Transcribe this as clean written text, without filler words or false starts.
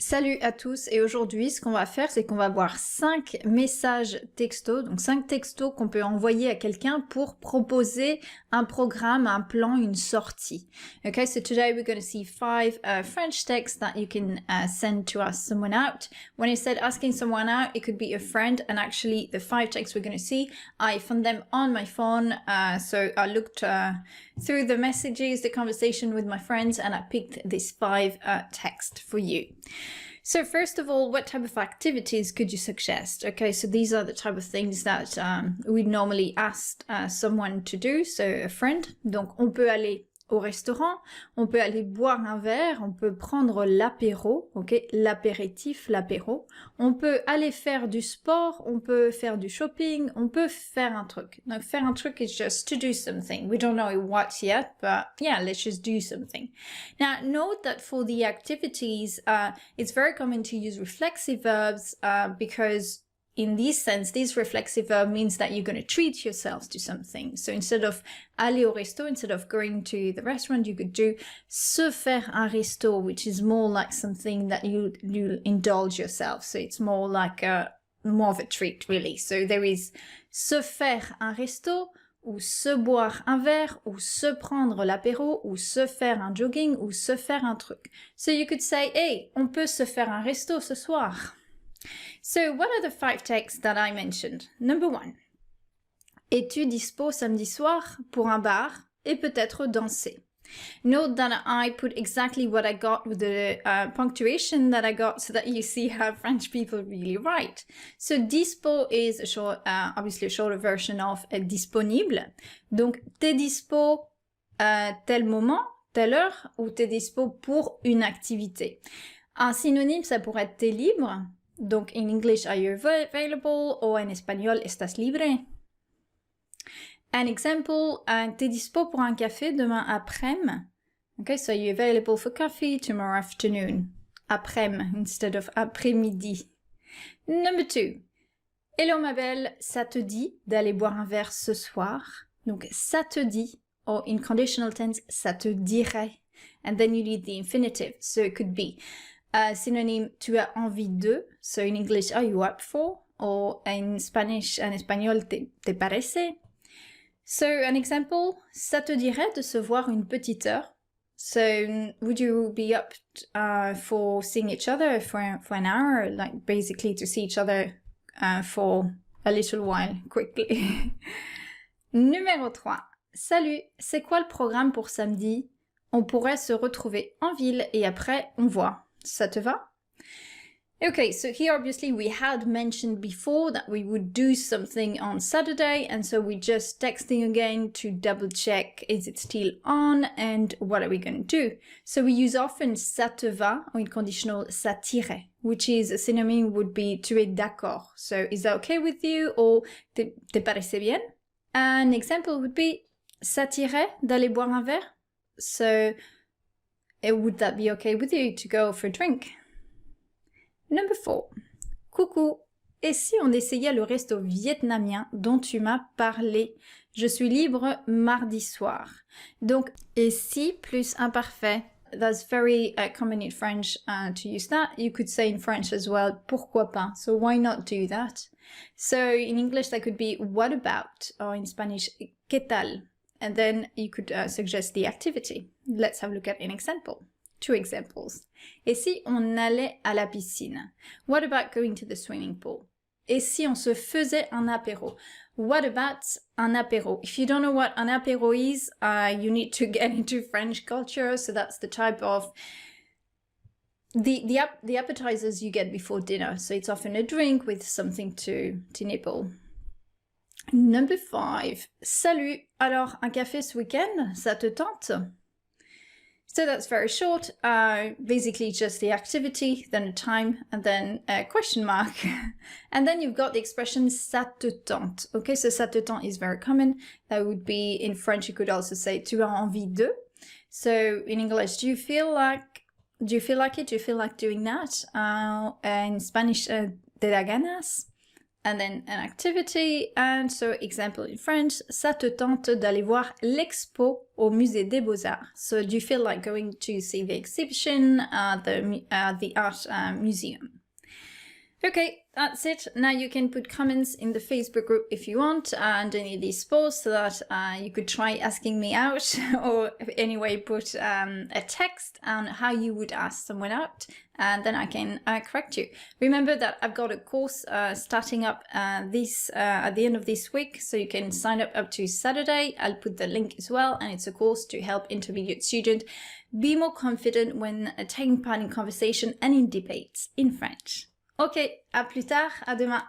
Salut à tous et aujourd'hui ce qu'on va faire c'est qu'on va voir 5 messages textos, donc 5 textos qu'on peut envoyer à quelqu'un pour proposer un programme, un plan, une sortie. Okay, so today we're going to see 5 French texts that you can send to ask someone out. When I said asking someone out, it could be a friend, and actually the 5 texts we're going to see, I found them on my phone, so I looked through the messages, the conversation with my friends, and I picked these 5 texts for you. So first of all, what type of activities could you suggest? Okay, so these are the type of things that we normally ask someone to do, so a friend. Donc on peut aller au restaurant, on peut aller boire un verre, on peut prendre l'apéro, ok, l'apéritif, l'apéro. On peut aller faire du sport, on peut faire du shopping, on peut faire un truc. Donc faire un truc is just to do something. We don't know what yet, but yeah, let's just do something. Now note that for the activities, it's very common to use reflexive verbs because in this sense, this reflexive verb means that you're going to treat yourselves to something. So instead of aller au resto, instead of going to the restaurant, you could do se faire un resto, which is more like something that you indulge yourself. So it's more like more of a treat, really. So there is se faire un resto, ou se boire un verre, ou se prendre l'apéro, ou se faire un jogging, ou se faire un truc. So you could say, hey, on peut se faire un resto ce soir. So what are the 5 texts that I mentioned? Number 1. Es-tu dispo samedi soir pour un bar et peut-être danser? Note that I put exactly what I got with the punctuation that I got so that you see how French people really write. So dispo is a short, obviously a shorter version of disponible. Donc t'es dispo tel moment, telle heure, ou t'es dispo pour une activité. Un synonyme, ça pourrait être t'es libre. Donc, in English, are you available? Ou en espagnol, estás libre? An example, t'es dispo pour un café demain après-midi? Okay, so are you available for coffee tomorrow afternoon? Après-midi instead of après-midi. Number 2. Hello ma belle, ça te dit d'aller boire un verre ce soir? Donc, ça te dit, or in conditional tense, ça te dirait. And then you need the infinitive, so it could be synonyme, tu as envie de, so in English, are you up for? Or in Spanish, en espagnol, te parece? So an example, ça te dirait de se voir une petite heure? So would you be up for seeing each other for an hour, like basically to see each other for a little while, quickly? Numéro 3. Salut, c'est quoi le programme pour samedi? On pourrait se retrouver en ville et après on voit. Ça te va? Okay, so here obviously we had mentioned before that we would do something on Saturday, and so we're just texting again to double check is it still on and what are we going to do. So we use often ça te va or in conditional ça t'irait, which is a synonym would be tu es d'accord. So is that okay with you or te parece bien? An example would be ça t'irait d'aller boire un verre? So would that be okay with you to go for a drink? Number 4. Coucou, et si on essayait le resto vietnamien dont tu m'as parlé? Je suis libre mardi soir. Donc, et si plus imparfait. That's very common in French to use that. You could say in French as well, pourquoi pas? So why not do that? So in English that could be what about? Or in Spanish, ¿qué tal? And then you could suggest the activity. Let's have a look at an example. 2 examples. Et si on allait à la piscine? What about going to the swimming pool? Et si on se faisait un apéro? What about un apéro? If you don't know what an apéro is, you need to get into French culture. So that's the type of the appetizers you get before dinner. So it's often a drink with something to nibble. Number 5. Salut, alors un café ce week-end, ça te tente? So that's very short, basically just the activity, then a time, and then a question mark. And then you've got the expression ça te tente. Okay, so ça te tente is very common. That would be, in French, you could also say tu as envie de. So in English, do you feel like it? Do you feel like doing that? In Spanish, te da ganas? and then an activity. And so example in French, ça te tente d'aller voir l'expo au musée des Beaux-Arts. So do you feel like going to see the exhibition at the art museum? Okay, that's it. Now you can put comments in the Facebook group if you want underneath these posts so that you could try asking me out or anyway put a text on how you would ask someone out and then I can correct you. Remember that I've got a course starting up at the end of this week, so you can sign up to Saturday. I'll put the link as well, and it's a course to help intermediate students be more confident when taking part in conversation and in debates in French. Ok, à plus tard, à demain.